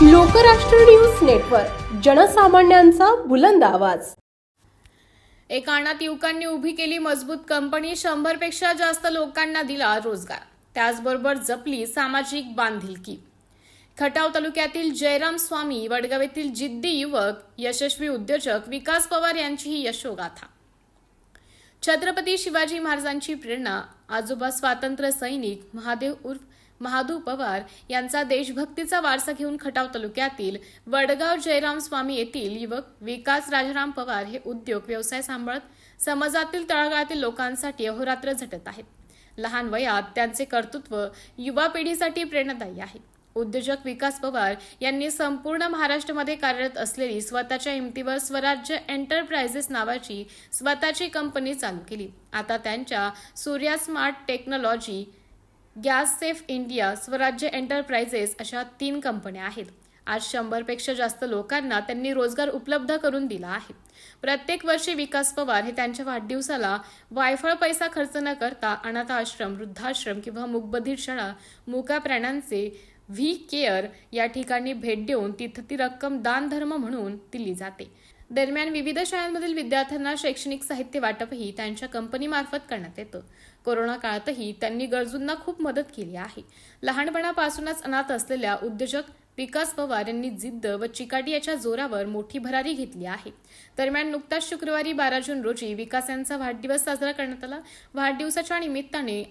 Lokrashtra news network, जनसामान्यांचा बुलंद आवाज। एका अनाथ युवकांनी उभी केली मजबूत कंपनी, 100 पेक्षा जास्त लोकांना दिला रोजगार, त्याचबरोबर जपली सामाजिक बांधिलकी। खटाव तालुक्यातील जयराम स्वामी, वडगाव येथील जिद्दी युवक, यशस्वी उद्योजक विकास पवार यांची ही यशोगाथा। छत्रपती शिवाजी महाराजांची प्रेरणा, आजोबा स्वातंत्र्य सैनिक महादेव उर्फ महादू पवार यांचा देशभक्तीचा वारसा घेऊन खटाव तालुक्यातील वडगाव जयराम स्वामी येथील युवक विकास राजाराम पवार हे उद्योग व्यवसाय सांभाळत समाजातील तळागाळातील लोकांसाठी अहोरात्र झटत आहेत। लहान वयात त्यांचे कर्तृत्व युवा पिढीसाठी प्रेरणादायी आहे। उद्योजक विकास पवार यांनी संपूर्ण महाराष्ट्रामध्ये कार्यरत असलेली स्वतःच्या हिमतीवर स्वराज्य एंटरप्राइजेस नावाची स्वतःची कंपनी चालू केली। आता त्यांच्या Surya smart technology, gas safe India, स्वराज्य एंटरप्राइजेस अशा 3 कंपन्या आहेत। आज 100 पेक्षा जास्त लोकांना त्यांनी रोजगार उपलब्ध करून दिला आहे। प्रत्येक वर्षी विकास पवार हे त्यांच्या वाढदिवसाला वायफळ पैसा खर्च न करता अनाथ आश्रम, वृद्धाश्रम किंवा मूकबधीर शाळा, मुका प्राण्यांचे व्ही केअर या ठिकाणी भेट देऊन तिथं ती रक्कम दान धर्म म्हणून दिली जाते। दरम्यान विविध शाळांमधील विद्यार्थ्यांना शैक्षणिक साहित्य वाटपही त्यांच्या कंपनीमार्फत करण्यात येतं। कोरोना काळातही त्यांनी गरजूंना खूप मदत केली आहे। लहानपणापासूनच अनाथ असलेल्या उद्योजक विकास पवार यांनी जिद्द व चिकाटी याच्या जोरावर मोठी भरारी घेतली आहे। दरम्यान नुकताच शुक्रवारी 12 जून रोजी विकास यांचा वाढदिवस साजरा करण्यात आला। वाढदिवसाच्या निमित्ताने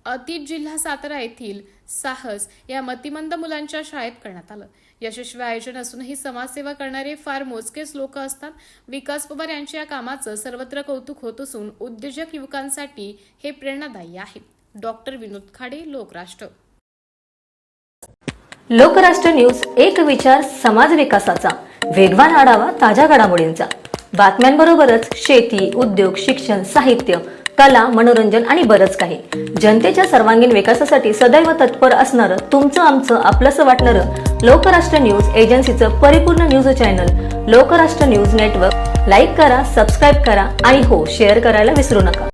अतीत जिल्हा सातारा येथील साहस या मतिमंद मुलांच्या शाळेत करण्यात आलं। यशस्वी आयोजन असूनही समाजसेवा करणारे फार मोजकेच लोक असतात। विकास पवार यांच्या या कामाचं सर्वत्र कौतुक होत असून उद्योजक युवकांसाठी हे प्रेरणादायी आहे। डॉक्टर विनोद खाडे, लोकराष्ट्र। लोकराष्ट्र न्यूज, एक विचार समाज विकासाचा, वेगवान आढावा ताज्या घडामोडींचा, बातम्यांबरोबरच शेती, उद्योग, शिक्षण, साहित्य, कला, मनोरंजन आणि बरंच काही। जनतेच्या सर्वांगीण विकासासाठी सदैव तत्पर असणारं, तुमचं आमचं आपलंसं वाटणारं लोकराष्ट्र न्यूज एजन्सीचं परिपूर्ण news channel Lokrashtra news network like करा, सबस्क्राईब करा आणि हो, शेअर करायला विसरू नका।